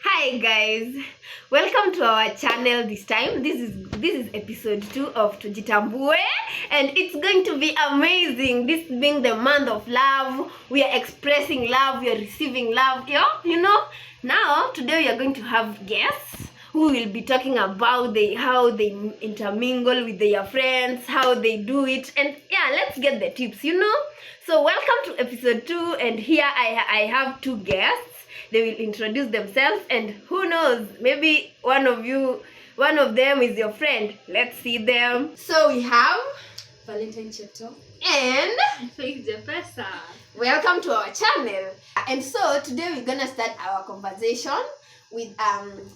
Hi guys, welcome to our channel. This time this is episode 2 of Tujitambue, and it's going to be amazing. This being the month of love, we are expressing love, we are receiving love. Now today we are going to have guests who will be talking about how they intermingle with their friends, how they do it, and let's get the tips. So welcome to episode 2, and here I have two guests. They will introduce themselves, and who knows, maybe one of them is your friend. Let's see them. So we have Valentine Chepto and Faith Jepesa. Welcome to our channel. And so today we're gonna start our conversation with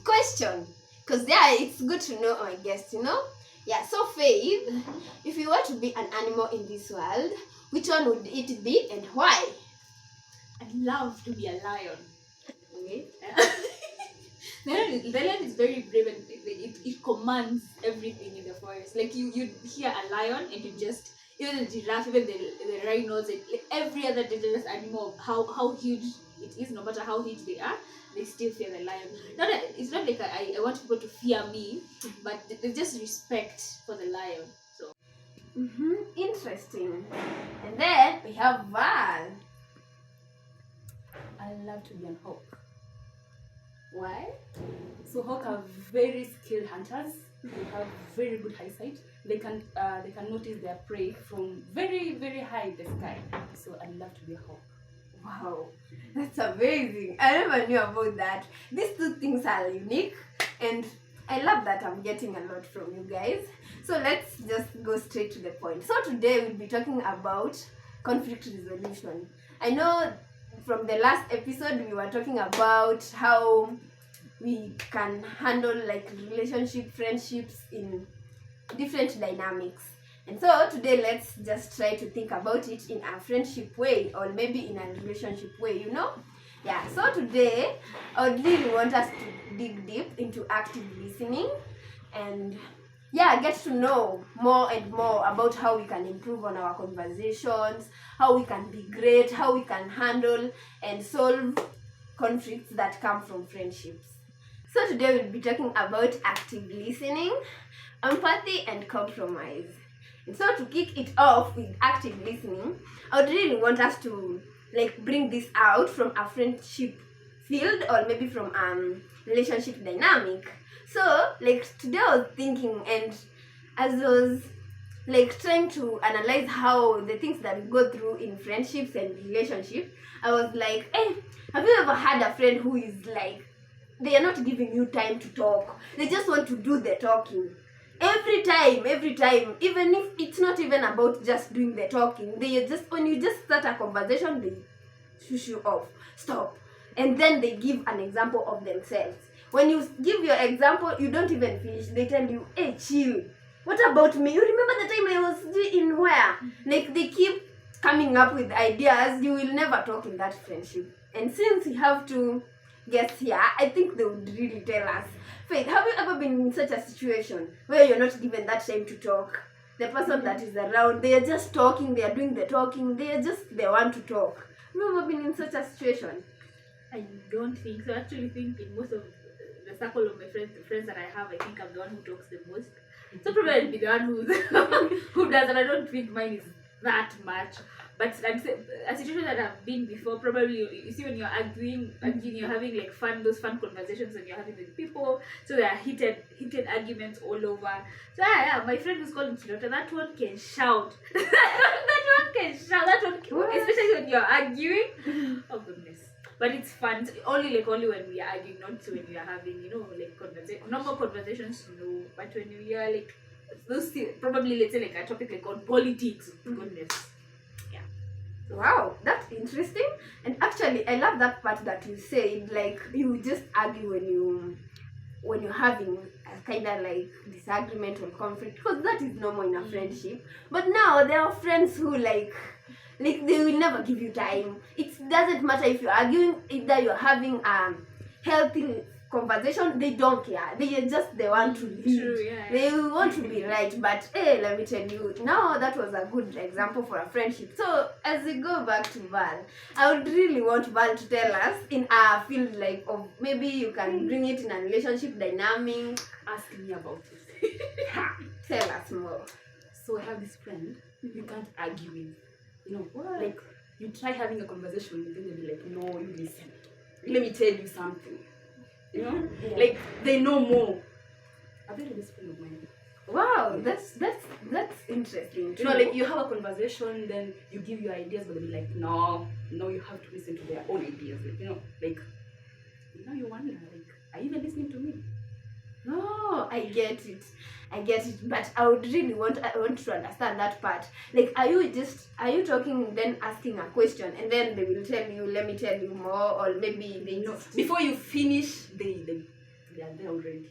question, because it's good to know our guests. So Faith, if you were to be an animal in this world, which one would it be and why? I'd love to be a lion. Okay. The lion is very brave, and it commands everything in the forest. Like you hear a lion and you just, even the giraffe, even the rhinos, like every other dangerous animal, how huge it is, no matter how huge they are, they still fear the lion. It's not like I want people to fear me, but they just respect for the lion. So Interesting. And then we have Val. I love to be an hawk. Why? So hawks are very skilled hunters. They have very good eyesight. They can notice their prey from very, very high in the sky. So I love to be a hawk. Wow, that's amazing. I never knew about that. These two things are unique, and I love that I'm getting a lot from you guys. So let's just go straight to the point. So today we'll be talking about conflict resolution. I know from the last episode we were talking about how we can handle like relationship, friendships in different dynamics. And so today let's just try to think about it in a friendship way, or maybe in a relationship way, So today I would really want us to dig deep into active listening and get to know more and more about how we can improve on our conversations, how we can be great, how we can handle and solve conflicts that come from friendships. So today we'll be talking about active listening, empathy, and compromise. And so to kick it off with active listening, I would really want us to bring this out from a friendship field, or maybe from relationship dynamic. So today I was thinking, and as I was trying to analyze how the things that we go through in friendships and relationships, I was like, hey, have you ever had a friend who is they are not giving you time to talk? They just want to do the talking. Every time, even if it's not even about just doing the talking, when you just start a conversation, they shush you off, stop, and then they give an example of themselves. When you give your example, you don't even finish. They tell you, hey, chill. What about me? You remember the time I was in where? They keep coming up with ideas. You will never talk in that friendship. And since we have two guests here, I think they would really tell us. Faith, have you ever been in such a situation where you're not given that time to talk? The person that is around, they are just talking, they are doing the talking, they want to talk. Have you ever been in such a situation? I don't think so. I actually think in most of the circle of my friends, the friends that I have, I think I'm the one who talks the most. So probably I'll be the one who does, and I don't think mine is that much. But a situation that I've been before, probably you see when you're arguing, you're having those fun conversations when you're having with people. So there are heated arguments all over. So my friend who's called Chilota, that one can shout. that one can shout. Especially when you're arguing. Oh goodness. But it's fun. It's only when we are arguing, not when we are having, normal conversations, But when you are those probably, let's say a topic on politics, goodness. Yeah. Wow, that's interesting. And actually I love that part that you said, you just argue when you're having a kind of disagreement or conflict, because that is normal in a friendship. But now there are friends who they will never give you time. It doesn't matter if you're arguing, either you're having a healthy conversation, they don't care. They are just the one to lead. True, yeah. They want to be right. But hey, let me tell you, now that was a good example for a friendship. So as we go back to Val, I would really want Val to tell us in a field like of maybe you can bring it in a relationship dynamic. Ask me about it. Tell us more. So I have this friend you can't argue with. You know, like you try having a conversation with them, they'll be like, no, you listen. Let me tell you something. You know? Yeah. Like they know more. A very best friend of mine. Wow, that's interesting. You know, like you have a conversation, then you give your ideas, but they'll be like, no, you have to listen to their own ideas. Like, you know, like now you wonder, like, are you even listening to me? No, I get it, but I want to understand that part. Like, are you talking, then asking a question, and then they will tell you, let me tell you more, or maybe they know Before you finish, they are there already.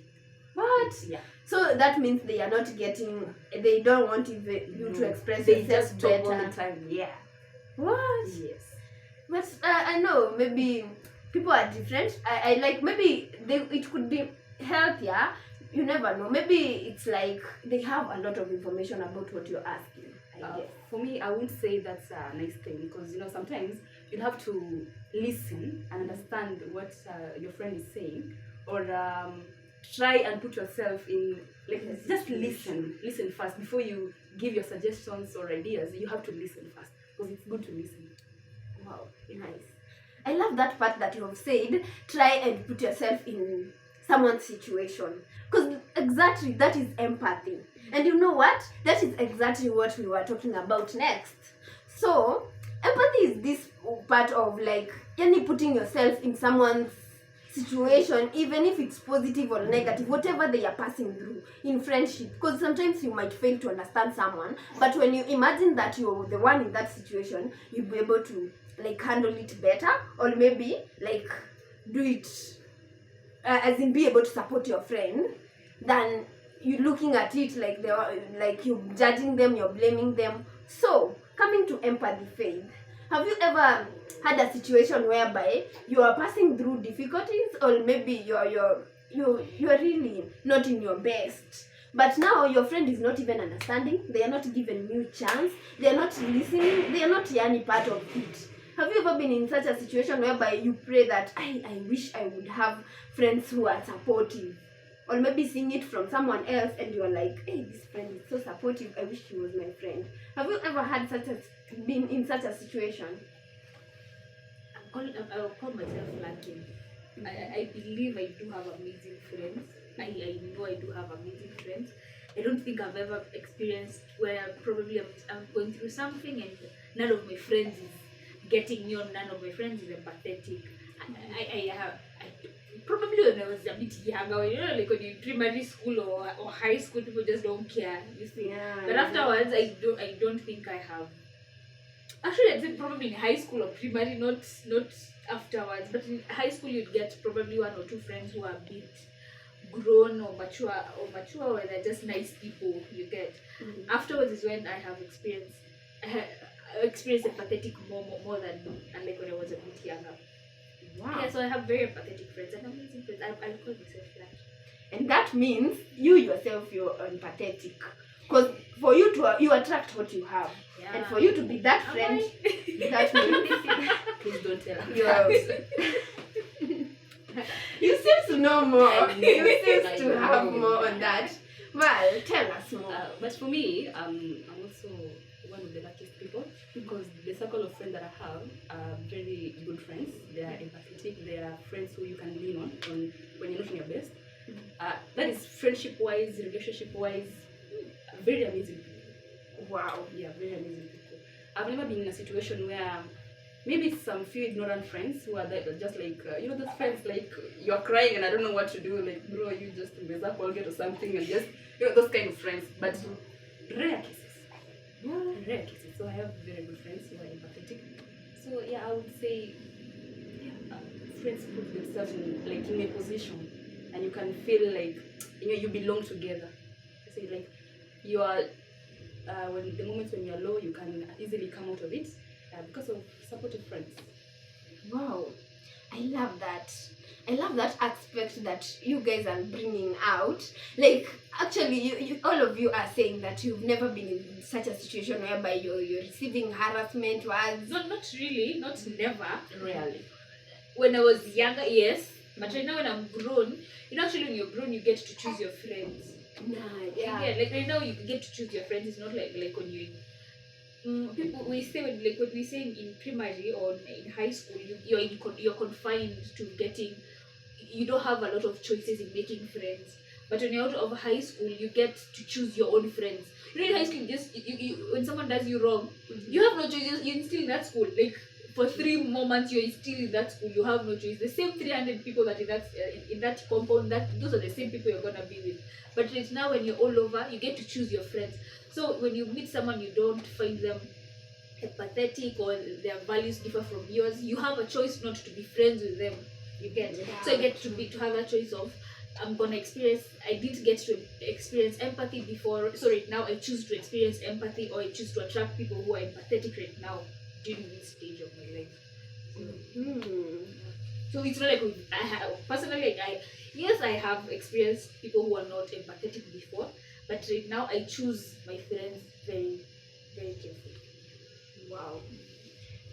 what? Yeah. So that means they are not getting, they don't want you to express They yourself just talk all better. the time. Yeah. What? Yes. But I know maybe people are different. I like maybe it could be healthier. You never know. Maybe it's like they have a lot of information about what you're asking. I guess. For me, I wouldn't say that's a nice thing because you know sometimes you'll have to listen and understand what your friend is saying, or try and put yourself in like just listen first before you give your suggestions or ideas. You have to listen first because it's good to listen. Wow, nice. I love that part that you have said. Try and put yourself in someone's situation, because exactly that is empathy. And you know what? That is exactly what we were talking about next. So empathy is this part of like putting yourself in someone's situation, even if it's positive or negative, whatever they are passing through in friendship. Because sometimes you might fail to understand someone, but when you imagine that you're the one in that situation, you'll be able to like handle it better, or maybe like do it as in be able to support your friend than you looking at it like they are like you're judging them, you're blaming them. So coming to empathy, Faith, have you ever had a situation whereby you are passing through difficulties, or maybe you're really not in your best, but now your friend is not even understanding, they are not giving you a chance, they are not listening, they are not any part of it? Have you ever been in such a situation whereby you pray that I wish I would have friends who are supportive, or maybe seeing it from someone else and you're like, hey, this friend is so supportive, I wish she was my friend? Have you ever had been in such a situation? I'll call myself lucky. I believe I do have amazing friends. I know I do have amazing friends. I don't think I've ever experienced where probably I'm going through something and none of my friends is getting me, or none of my friends is empathetic. I probably when I was a bit younger, you know, like when you're in primary school or high school, people just don't care, you see. Yeah, but afterwards, I don't think I have. Actually, I'd say probably in high school or primary, not afterwards. But in high school, you'd get probably one or two friends who are a bit grown or mature, or they're just nice people. You get. Mm-hmm. Afterwards is when I have experienced empathetic more than like when I was a bit younger. Wow. Yeah, so I have very empathetic friends and amazing friends. I'll call myself that. And that means you yourself, you're empathetic. Because for you you attract what you have. Yeah. And for you to be that friend, that means Please don't tell her. you seem to know more. You seem I to know. have more on that. Well, tell us more. But for me, I'm also one of the luckiest people because the circle of friends that I have are very good friends. They are empathetic. They are friends who you can lean on when you're not in your best. That is friendship-wise, relationship-wise, very amazing people. Wow. Yeah, very amazing people. I've never been in a situation where maybe some few ignorant friends who are just like, those friends like you're crying and I don't know what to do. Like, bro, you just mess up Colgate or something, and just, those kind of friends. But rare cases. Rare cases. So I have very good friends who are empathetic. So yeah, I would say friends put themselves in a position and you can feel like you belong together. So like you are when the moments when you're low, you can easily come out of it because of supportive friends. Wow. I love that. I love that aspect that you guys are bringing out. Like, actually, you all of you are saying that you've never been in such a situation whereby you're receiving harassment words. Not really, not never. Rarely. When I was younger, yes. But right now when I'm grown, actually when you're grown, you get to choose your friends. Yeah. Like right now you get to choose your friends. It's not like when you people we say when we say in primary or in high school, you're confined to getting. You don't have a lot of choices in making friends. But when you're out of high school, you get to choose your own friends. In high school, when someone does you wrong, you have no choice. You're still in that school. Like for 3 more months, you're still in that school. You have no choice. The same 300 people that in that compound, those are the same people you're gonna be with. But right now, when you're all over, you get to choose your friends. So when you meet someone, you don't find them empathetic or their values differ from yours. You have a choice not to be friends with them. You get so I get to have a choice of I didn't get to experience empathy before, so right now I choose to experience empathy, or I choose to attract people who are empathetic right now during this stage of my life. So it's not like I have personally I have experienced people who are not empathetic before, but right now I choose my friends very, very carefully. Wow,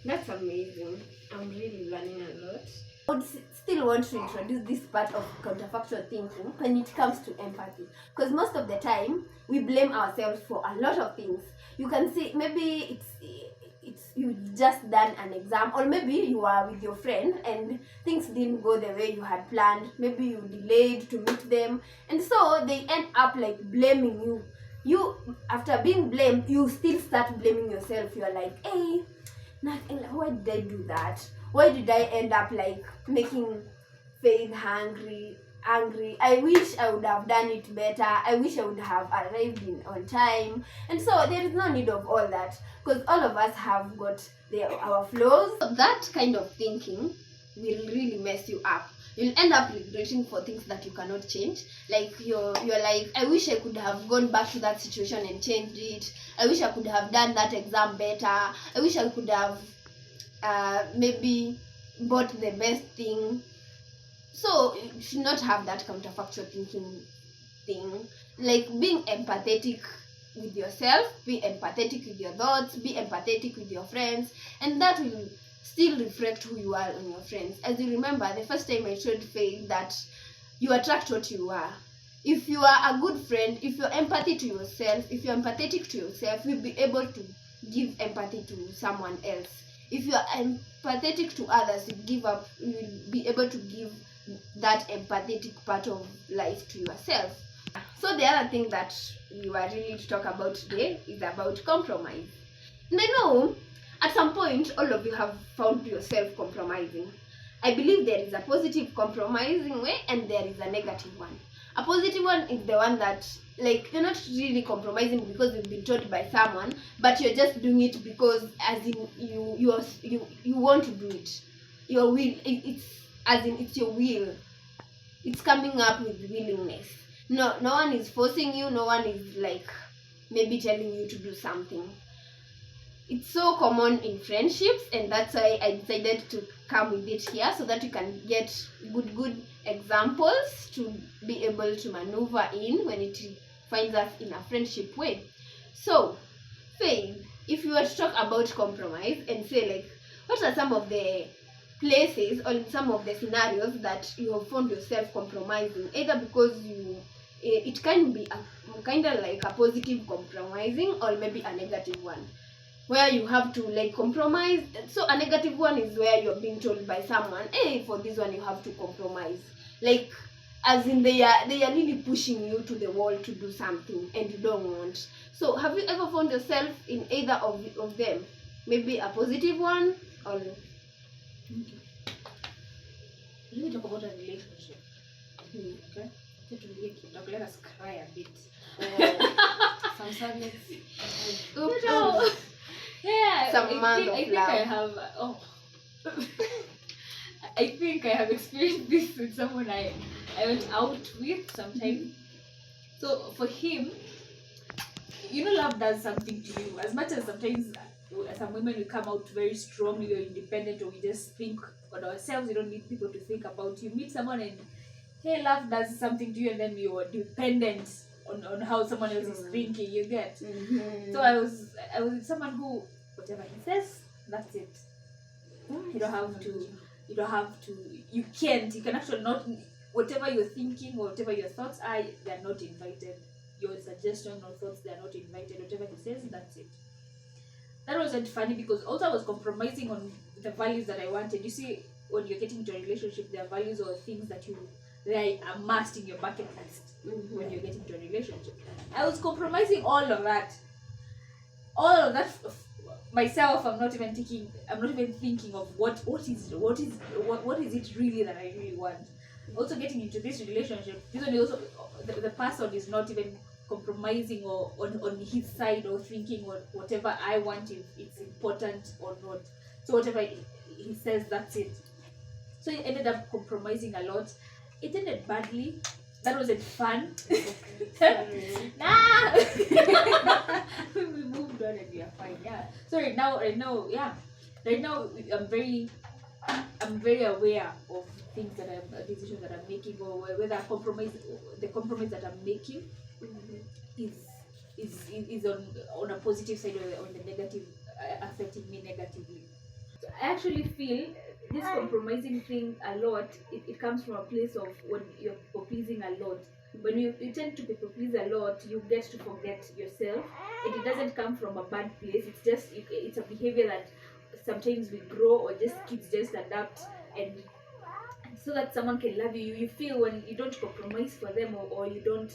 that's amazing. I'm really learning a lot. I would still want to introduce this part of counterfactual thinking when it comes to empathy, because most of the time we blame ourselves for a lot of things. You can see maybe it's you just done an exam, or maybe you are with your friend and things didn't go the way you had planned. Maybe you delayed to meet them, and so they end up like blaming you. You, after being blamed, you still start blaming yourself. You're like, hey, nothing. Why did I do that? Why did I end up like making Faith angry? I wish I would have done it better. I wish I would have arrived on time. And so there is no need of all that, because all of us have got our flaws. That kind of thinking will really mess you up. You'll end up regretting for things that you cannot change. Like you're like, I wish I could have gone back to that situation and changed it. I wish I could have done that exam better. I wish I could have maybe bought the best thing. So you should not have that counterfactual thinking thing. Like being empathetic with yourself, be empathetic with your thoughts, be empathetic with your friends, and that will still reflect who you are on your friends. As you remember, the first time I told Faith that you attract what you are. If you are a good friend, if you're empathic to yourself, if you're empathetic to yourself, you'll be able to give empathy to someone else. If you are empathetic to others, you'll be able to give that empathetic part of life to yourself. So the other thing that we were really to talk about today is about compromise. And I know at some point all of you have found yourself compromising. I believe there is a positive compromising way and there is a negative one. A positive one is the one that, like, you're not really compromising because you've been taught by someone, but you're just doing it because, as in, you want to do it. Your will, it's your will. It's coming up with willingness. No one is forcing you. No one is like maybe telling you to do something. It's so common in friendships, and that's why I decided to come with it here, so that you can get good examples to be able to maneuver in when it finds us in a friendship way. So, Faith, if you were to talk about compromise and say, like, what are some of the places or some of the scenarios that you have found yourself compromising, either because it can be kind of like a positive compromising, or maybe a negative one where you have to like compromise. So a negative one is where you're being told by someone, hey, for this one you have to compromise, like as in they are really pushing you to the wall to do something and you don't want. So have you ever found yourself in either of them, maybe a positive one or Let me talk about a relationship. Okay? Let us cry a bit. Some sadness. Yeah, Some I think I have. I think I have experienced this with someone I went out with sometime. So for him, love does something to you. As much as sometimes some women we come out very strongly or independent, or we just think on ourselves. You don't need people to think about you. Meet someone and hey, love does something to you, and then you're dependent on how someone else is thinking. You get. So I was with someone who whatever he says, that's it. You don't have to. You can't. You can actually not. Whatever you're thinking or whatever your thoughts are, they're not invited. Your suggestions or thoughts, they're not invited. Whatever he says, that's it. That wasn't funny because also I was compromising on the values that I wanted. You see, when you're getting into a relationship, there are values or things that they are must in your bucket list when you're getting into a relationship. I was compromising all of that. Myself. I'm not even thinking of what is it really that I really want. Also getting into this relationship, usually also the person is not even compromising or on his side or thinking whatever I want, if it's important or not. So whatever he says, that's it. So he ended up compromising a lot. It ended badly. That wasn't fun. Nah. We moved on and we are fine. Yeah. So right now, I'm very aware of things decisions that I'm making, or whether the compromise that I'm making is on a positive side or on the negative, affecting me negatively. So I actually feel this compromising thing a lot, it comes from a place of when you're people pleasing a lot. When you tend to people please a lot, you get to forget yourself. And it doesn't come from a bad place. It's just it's a behavior that sometimes we grow, or just kids just adapt, and so that someone can love you. You feel when you don't compromise for them, or you don't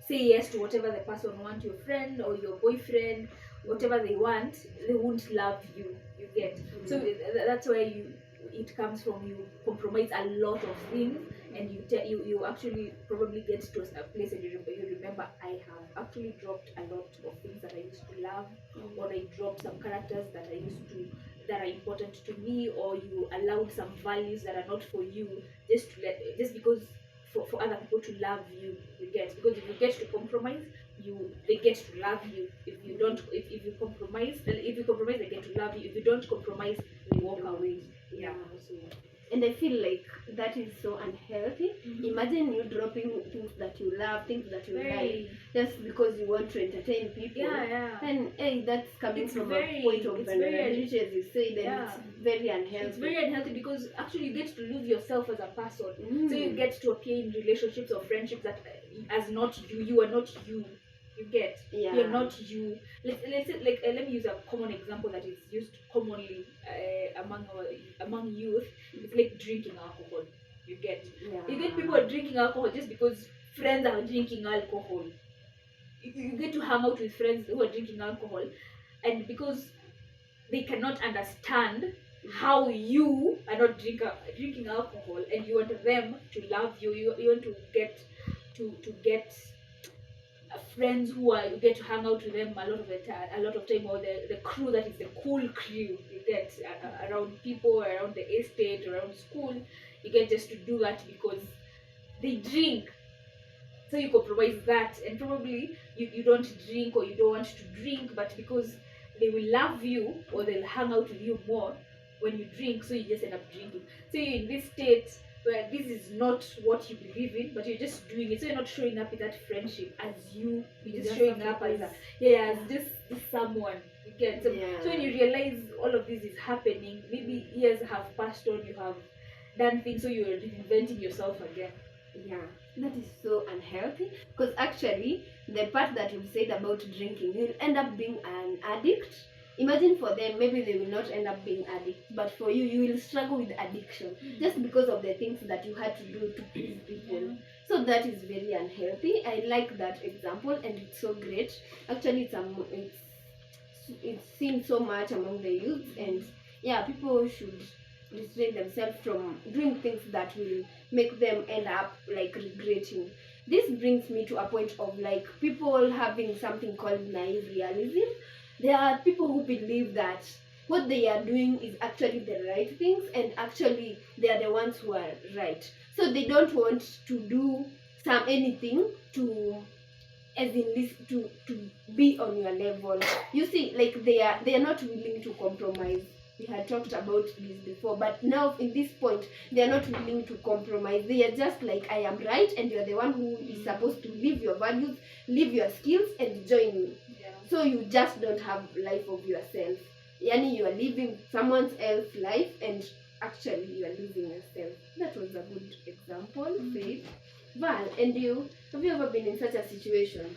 say yes to whatever the person wants, your friend or your boyfriend, whatever they want, they won't love you. You get. So that's where it comes from. You compromise a lot of things, and you actually probably get to a place and you remember, I have actually dropped a lot of things that I used to love, or I dropped some characters that are important to me, or you allowed some values that are not for you, just because for other people to love you. You get, because if you get to compromise, they get to love you. If you compromise, they get to love you. If you don't compromise, they walk away. Yeah. So, and I feel like that is so unhealthy. Imagine you dropping things that you love, things that you like, just because you want to entertain people. And hey, that's coming from a point of vulnerability, as you said, and it's very unhealthy. It's very unhealthy because actually you get to lose yourself as a person. So you get to appear in relationships or friendships that as not you. You are not you. You get. You're not you. Let me use a common example that is used commonly among youth. It's like drinking alcohol. You get. You get people drinking alcohol just because friends are drinking alcohol. You get to hang out with friends who are drinking alcohol, and because they cannot understand how you are not drinking alcohol, and you want them to love you. You want to get friends who you get to hang out with them a lot of time, or the crew that is the cool crew. You get around people, around the estate, around school. You get just to do that because they drink. So you compromise that, and probably you don't drink, or you don't want to drink, but because they will love you, or they'll hang out with you more when you drink, so you just end up drinking. So you're in this state where this is not what you believe in, but you're just doing it. So you're not showing up in that friendship as you're just showing up as this someone. You get. So when you realize all of this is happening, maybe years have passed on, you have done things, so you're reinventing yourself again. That is so unhealthy, because actually the part that you've said about drinking, you'll end up being an addict. Imagine for them, maybe they will not end up being addicts, but for you, you will struggle with addiction just because of the things that you had to do to please people. So that is very unhealthy. I like that example, and it's so great. Actually, it's seen so much among the youth, and people should restrain themselves from doing things that will make them end up like regretting. This brings me to a point of like people having something called naive realism. There are people who believe that what they are doing is actually the right things, and actually they are the ones who are right. So they don't want to do anything to as in this to be on your level. You see, like they are not willing to compromise. We had talked about this before, but now in this point they are not willing to compromise. They are just like, I am right and you're the one who is supposed to live your values, live your skills, and join me. Yeah. So you just don't have life of yourself. Yani you are living someone else's life and actually you are living yourself. That was a good example, Faith. Val, and you, have you ever been in such a situation?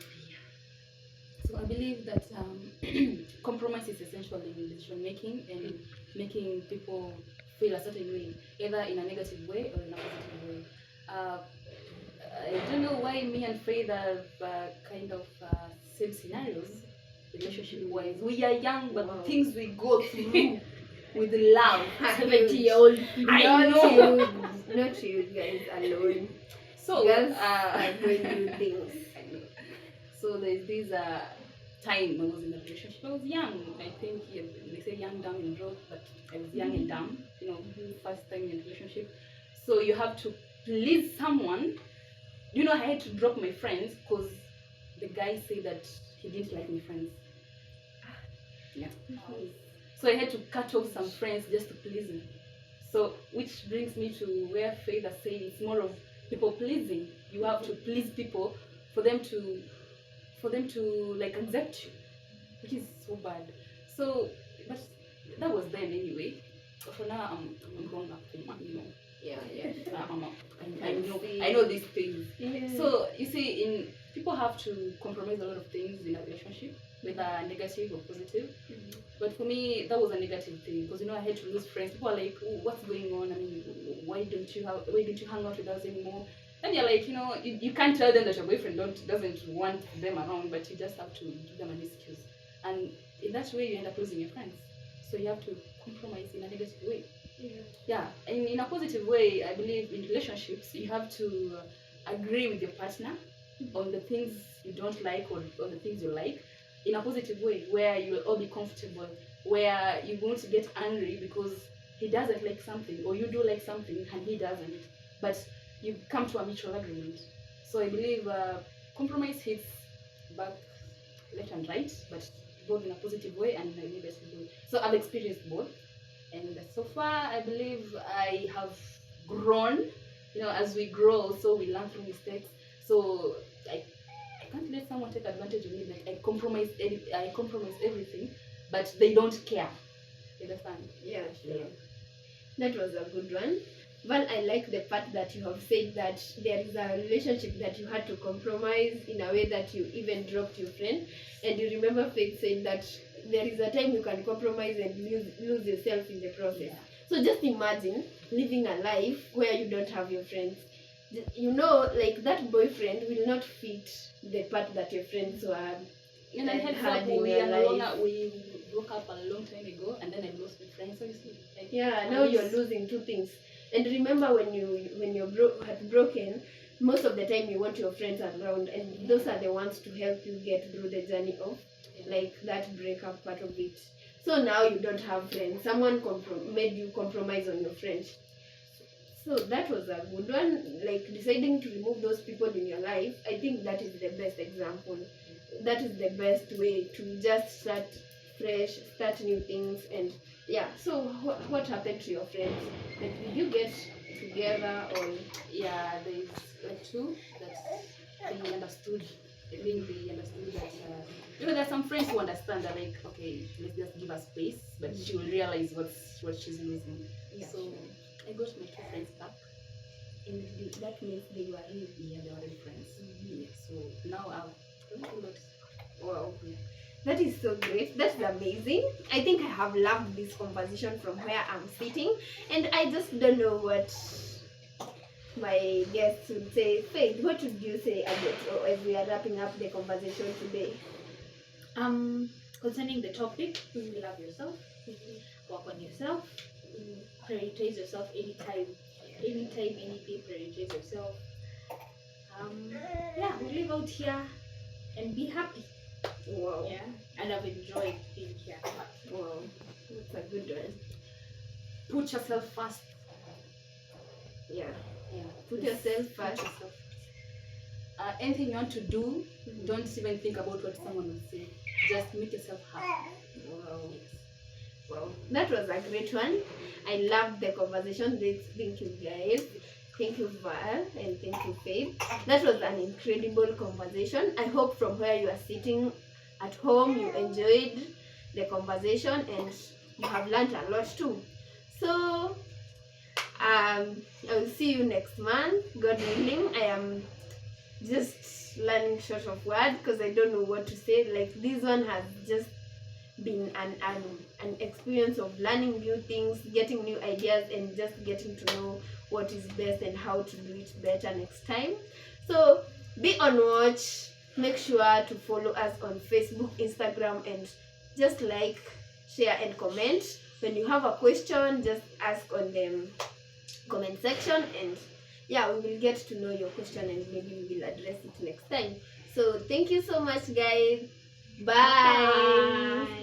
So I believe that compromise is essential in decision making and making people feel a certain way, either in a negative way or in a positive way. I don't know why me and Faith have kind of same scenarios, relationship wise. We are young, but Wow. the things we go through with love. 70-year-old. I know. Not you guys alone. So Girls are going through things. I know. So there's this time I was in a relationship. I was young. I think they say young, dumb, and broke, but I was young and dumb. First time in a relationship. So you have to please someone. I had to drop my friends because the guy said that he didn't like my friends. Yeah. So I had to cut off some friends just to please him. So which brings me to where Faith has said it's more of people pleasing. You have to please people for them to like accept you, which is so bad. So, but that was then anyway. But for now, I'm grown up, Yeah. I know these things. Yeah. So you see, people have to compromise a lot of things in a relationship, whether negative or positive. But for me, that was a negative thing because I had to lose friends. People are like, oh, "What's going on? I mean, why don't you hang out with us anymore?" And you're like, you can't tell them that your boyfriend doesn't want them around, but you just have to give them an excuse. And in that way, you end up losing your friends. So you have to compromise in a negative way. Yeah. And in a positive way, I believe in relationships, you have to agree with your partner on the things you don't like or on the things you like in a positive way, where you'll all be comfortable, where you won't get angry because he doesn't like something or you do like something and he doesn't. But you come to a mutual agreement. So I believe compromise hits back left and right, but both in a positive way and in a negative way. So I've experienced both, and so far I believe I have grown. As we grow, so we learn from mistakes. So I can't let someone take advantage of me. Like I compromise everything, but they don't care. You understand? Yeah. That was a good one. Well, I like the part that you have said that there is a relationship that you had to compromise in a way that you even dropped your friend. And you remember Faith saying that there is a time you can compromise and lose yourself in the process. So just imagine living a life where you don't have your friends. Like that boyfriend will not fit the part that your friends were. And I had we broke up a long time ago, and then I lost my friends. So you see, now you're losing two things. And remember when you're heartbroken, most of the time you want your friends around, and those are the ones to help you get through the journey of like that breakup part of it. So now you don't have friends. Someone made you compromise on your friends. So that was a good one. Like deciding to remove those people in your life, I think that is the best example. That is the best way to just start fresh, start new things, and so what happened to your friends? Like, did you get together or? Yeah, there's two that they understood. I think they understood that there's some friends who understand that, like, okay, let's just give her space, but she will realize what she's losing. So I got my two friends back, and that means they were really friends. So now I've learned a lot. Wow. That is so great. That's amazing. I think I have loved this conversation from where I'm sitting, and I just don't know what my guests would say. Faith, what would you say as we are wrapping up the conversation today? Concerning the topic, love yourself, work on yourself, prioritize yourself anytime, anything, prioritize yourself. We live out here and be happy. Wow. Yeah, and I've enjoyed being here. Wow, that's a good one. Put yourself first. Put yourself first. anything you want to do, don't even think about what someone will say. Just make yourself happy. Wow. Yes. Wow, that was a great one. I loved the conversation. Thank you guys. Thank you Val and thank you Faith. That was an incredible conversation. I hope from where you are sitting at home you enjoyed the conversation and you have learned a lot too. So I will see you next month, God willing. I am just learning short of word because I don't know what to say. Like this one has just been an experience of learning new things, getting new ideas, and just getting to know what is best and how to do it better next time. So be on watch. Make sure to follow us on Facebook, Instagram, and just like, share, and comment. When you have a question, just ask on the comment section, and yeah, we will get to know your question and maybe we will address it next time. So thank you so much guys. Bye. Bye.